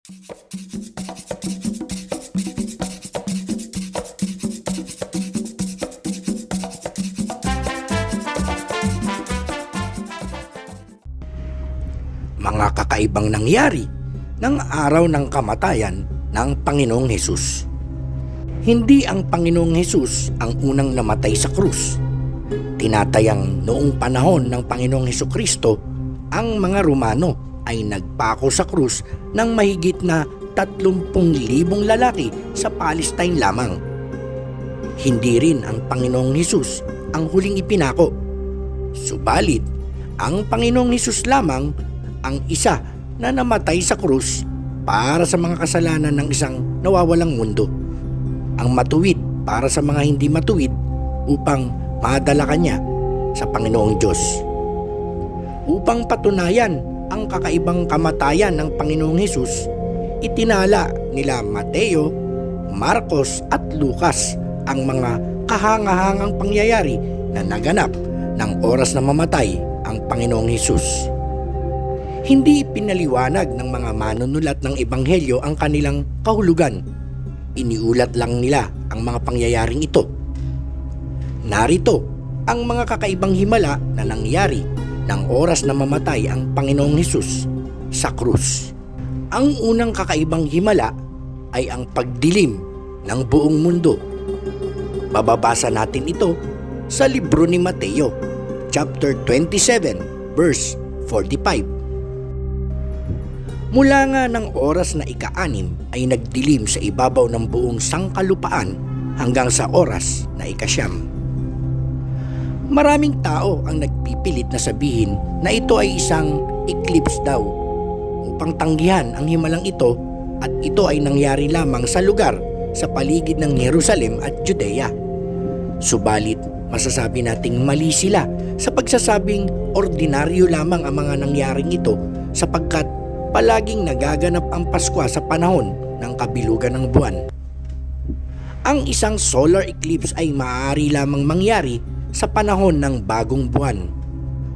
Mga kakaibang nangyari ng araw ng kamatayan ng Panginoong Hesus. Hindi ang Panginoong Hesus ang unang namatay sa krus. Tinatayang noong panahon ng Panginoong Hesukristo, ang mga Romano ay nagpako sa krus ng mahigit na 30,000 lalaki sa Palestine lamang. Hindi rin ang Panginoong Hesus ang huling ipinako. Subalit, ang Panginoong Hesus lamang ang isa na namatay sa krus para sa mga kasalanan ng isang nawawalang mundo. Ang matuwid para sa mga hindi matuwid upang madala kanya sa Panginoong Diyos. Upang patunayan ang kakaibang kamatayan ng Panginoong Hesus, itinala nila Mateo, Marcos at Lucas ang mga kahangahangang pangyayari na naganap ng oras na mamatay ang Panginoong Hesus. Hindi pinaliwanag ng mga manunulat ng Ebanghelyo ang kanilang kahulugan. Iniulat lang nila ang mga pangyayaring ito. Narito ang mga kakaibang himala na nangyari ng oras na mamatay ang Panginoong Hesus sa krus. Ang unang kakaibang himala ay ang pagdilim ng buong mundo. Mababasa natin ito sa libro ni Mateo, chapter 27, verse 45. Mula nga ng oras na ika-6 ay nagdilim sa ibabaw ng buong sangkalupaan hanggang sa oras na ika-9. Maraming tao ang nagpipilit na sabihin na ito ay isang eclipse daw upang tanggihan ang himalang ito, at ito ay nangyari lamang sa lugar sa paligid ng Jerusalem at Judea. Subalit, masasabi nating mali sila sa pagsasabing ordinaryo lamang ang mga nangyaring ito, sapagkat palaging nagaganap ang Pasko sa panahon ng kabilugan ng buwan. Ang isang solar eclipse ay maaari lamang mangyari sa panahon ng bagong buwan.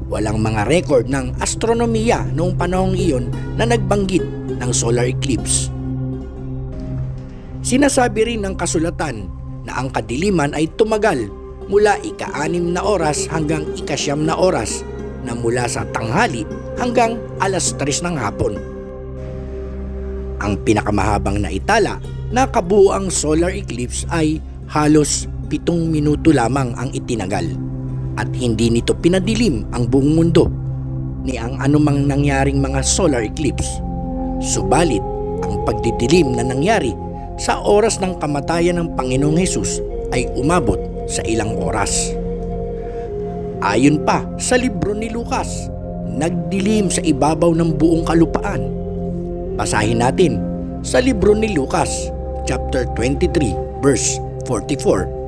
Walang mga record ng astronomiya noong panahong iyon na nagbanggit ng solar eclipse. Sinasabi rin ng kasulatan na ang kadiliman ay tumagal mula ika-6 na oras hanggang ika-9 na oras, na mula sa tanghali hanggang alas 3 ng hapon. Ang pinakamahabang naitala na kabuuang solar eclipse ay halos 7 minuto lamang ang itinagal, at hindi nito pinadilim ang buong mundo ni ang anumang nangyaring mga solar eclipse. Subalit, ang pagdidilim na nangyari sa oras ng kamatayan ng Panginoong Hesus ay umabot sa ilang oras. Ayon pa sa libro ni Lucas, nagdilim sa ibabaw ng buong kalupaan. Basahin natin sa libro ni Lucas, chapter 23, verse 44.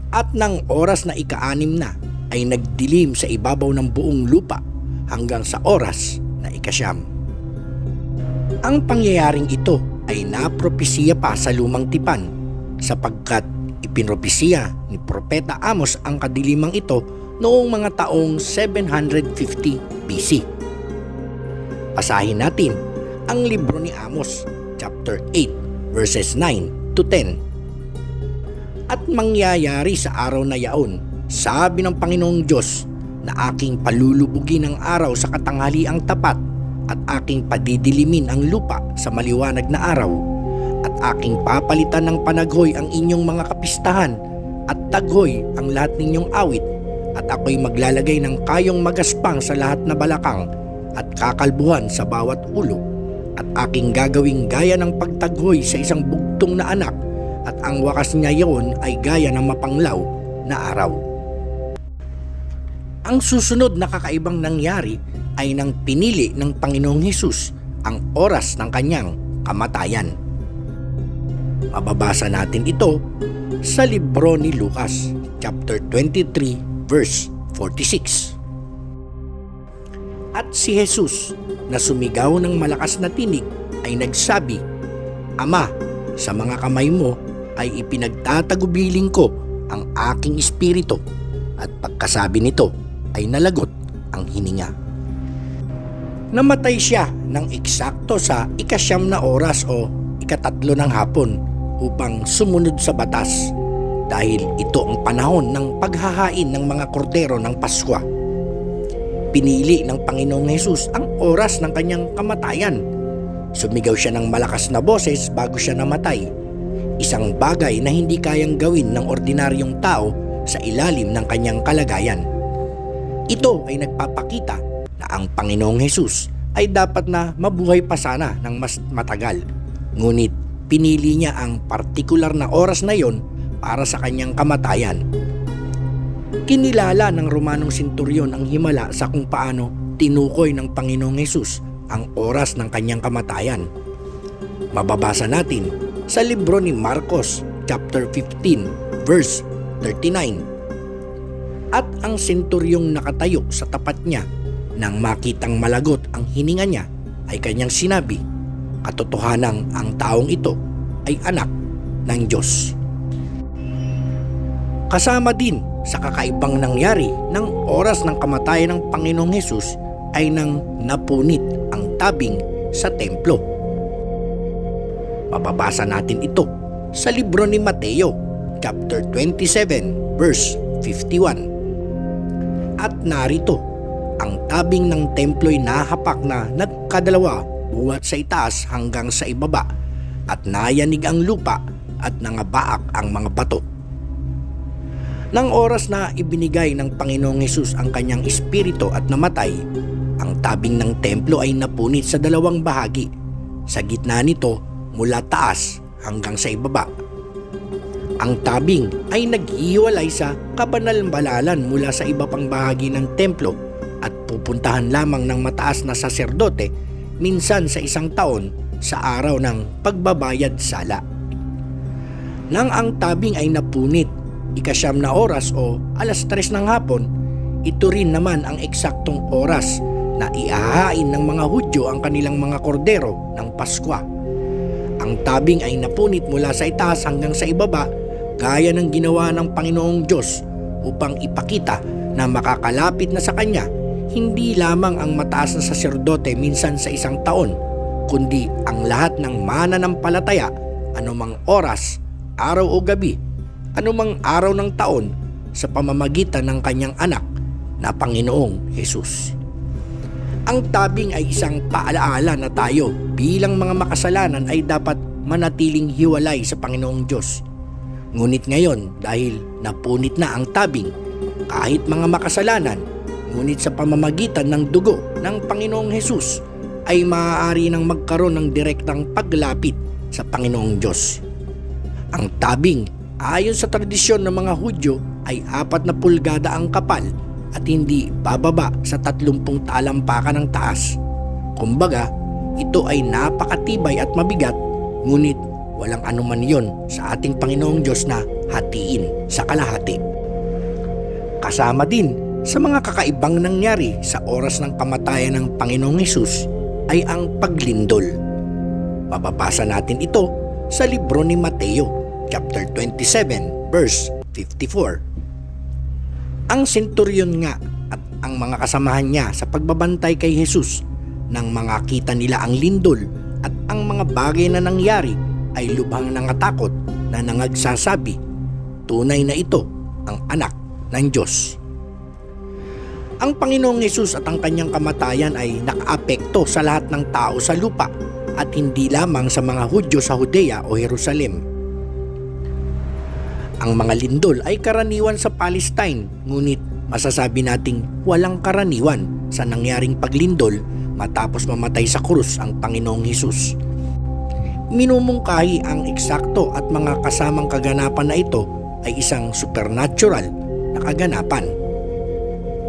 At ng oras na ika-6 na ay nagdilim sa ibabaw ng buong lupa hanggang sa oras na ika-9. Ang pangyayaring ito ay napropesiya pa sa lumang tipan, sapagkat ipinropesiya ni Propeta Amos ang kadilimang ito noong mga taong 750 BC. Basahin natin ang libro ni Amos, chapter 8, verses 9 to 10. At mangyayari sa araw na yaon, sabi ng Panginoong Diyos, na aking palulubugin ang araw sa katanghaliang tapat, at aking padidilimin ang lupa sa maliwanag na araw, at aking papalitan ng panaghoy ang inyong mga kapistahan, at taghoy ang lahat ninyong awit, at ako'y maglalagay ng kayong magaspang sa lahat na balakang, at kakalbuhan sa bawat ulo, at aking gagawing gaya ng pagtaghoy sa isang bugtong na anak, at ang wakas niya iyon ay gaya ng mapanglaw na araw. Ang susunod na kakaibang nangyari ay nang pinili ng Panginoong Hesus ang oras ng kanyang kamatayan. Mababasa natin ito sa libro ni Lucas, chapter 23, verse 46. At si Jesus, na sumigaw ng malakas na tinig, ay nagsabi, Ama, sa mga kamay mo ay ipinagtatagubilin ko ang aking espiritu. At pagkasabi nito ay nalagot ang hininga. Namatay siya ng eksakto sa ika-9 na oras o ika-3 ng hapon upang sumunod sa batas dahil ito ang panahon ng paghahain ng mga kordero ng Paskwa. Pinili ng Panginoong Hesus ang oras ng kanyang kamatayan. Sumigaw siya ng malakas na boses bago siya namatay, isang bagay na hindi kayang gawin ng ordinaryong tao sa ilalim ng kanyang kalagayan. Ito ay nagpapakita na ang Panginoong Hesus ay dapat na mabuhay pa sana ng mas matagal. Ngunit pinili niya ang partikular na oras na yon para sa kanyang kamatayan. Kinilala ng Romanong senturyon ang himala sa kung paano tinukoy ng Panginoong Hesus ang oras ng kanyang kamatayan. Mababasa natin sa libro ni Marcos chapter 15 verse 39. At ang senturyong nakatayo sa tapat niya nang makitang malagot ang hininga niya ay kanyang sinabi, katotohanang ang taong ito ay anak ng Diyos. Kasama din sa kakaibang nangyari ng oras ng kamatayan ng Panginoong Hesus ay nang napunit ang tabing sa templo. Mababasa natin ito sa libro ni Mateo chapter 27 verse 51. At narito, ang tabing ng templo'y nahapak na nagkadalawa buhat sa itaas hanggang sa ibaba at nayanig ang lupa at nangabaak ang mga bato. Nang oras na ibinigay ng Panginoong Hesus ang kanyang espiritu at namatay, ang tabing ng templo ay napunit sa dalawang bahagi, sa gitna nito mula taas hanggang sa ibaba. Ang tabing ay naghihiwalay sa kabanal-balalan mula sa iba pang bahagi ng templo at pupuntahan lamang ng mataas na saserdote minsan sa isang taon sa araw ng pagbabayad sala. Nang ang tabing ay napunit, ika-9 na oras o 3:00 ng hapon, ito rin naman ang eksaktong oras na ihahain ng mga Hudyo ang kanilang mga kordero ng Paskwa. Ang tabing ay napunit mula sa itaas hanggang sa ibaba gaya ng ginawa ng Panginoong Diyos upang ipakita na makakalapit na sa Kanya hindi lamang ang mataas na saserdote minsan sa isang taon, kundi ang lahat ng mananampalataya anumang oras, araw o gabi, anumang araw ng taon sa pamamagitan ng Kanyang anak na Panginoong Hesus. Ang tabing ay isang paalaala na tayo bilang mga makasalanan ay dapat manatiling hiwalay sa Panginoong Diyos. Ngunit ngayon dahil napunit na ang tabing, kahit mga makasalanan, ngunit sa pamamagitan ng dugo ng Panginoong Hesus ay maaari nang magkaroon ng direktang paglapit sa Panginoong Diyos. Ang tabing ayon sa tradisyon ng mga Hudyo ay 4 pulgada ang kapal at hindi bababa sa 30 talampakan ng taas. Kumbaga, ito ay napakatibay at mabigat, ngunit walang anuman yon sa ating Panginoong Diyos na hatiin sa kalahati. Kasama din sa mga kakaibang nangyari sa oras ng kamatayan ng Panginoong Hesus ay ang paglindol. Mababasa natin ito sa libro ni Mateo chapter 27 verse 54. Ang senturyon nga at ang mga kasamahan niya sa pagbabantay kay Hesus nang makita nila ang lindol at ang mga bagay na nangyari ay lubhang nangatakot na nangagsasabi, tunay na ito ang anak ng Diyos. Ang Panginoong Hesus at ang kanyang kamatayan ay nakaapekto sa lahat ng tao sa lupa at hindi lamang sa mga Hudyo sa Judea o Jerusalem. Ang mga lindol ay karaniwan sa Palestine, ngunit masasabi nating walang karaniwan sa nangyaring paglindol matapos mamatay sa krus ang Panginoong Hesus. Minumungkahi ang eksakto at mga kasamang kaganapan na ito ay isang supernatural na kaganapan.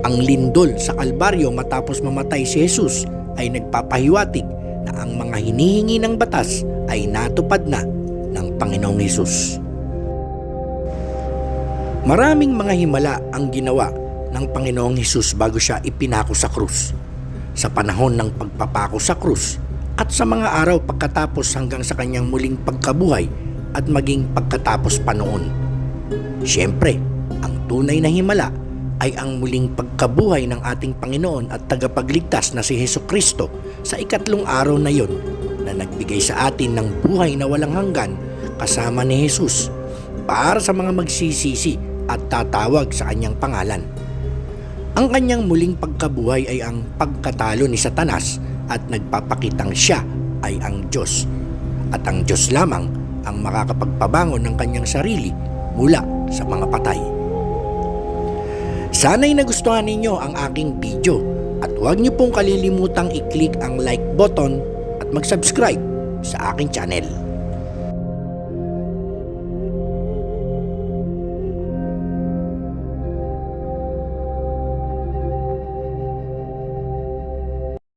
Ang lindol sa Kalbaryo matapos mamatay si Hesus ay nagpapahiwatig na ang mga hinihingi ng batas ay natupad na ng Panginoong Hesus. Maraming mga himala ang ginawa ng Panginoong Hesus bago siya ipinako sa krus. Sa panahon ng pagpapako sa krus at sa mga araw pagkatapos hanggang sa kanyang muling pagkabuhay at maging pagkatapos pa noon. Siyempre, ang tunay na himala ay ang muling pagkabuhay ng ating Panginoon at tagapagligtas na si Hesukristo sa ikatlong araw na yon na nagbigay sa atin ng buhay na walang hanggan kasama ni Jesus para sa mga magsisisi at tatawag sa kanyang pangalan. Ang kanyang muling pagkabuhay ay ang pagkatalo ni Satanas at nagpapakitang siya ay ang Diyos at ang Diyos lamang ang makakapagpabangon ng kanyang sarili mula sa mga patay. Sana'y nagustuhan ninyo ang aking video at huwag niyo pong kalilimutang i-click ang like button at mag-subscribe sa aking channel.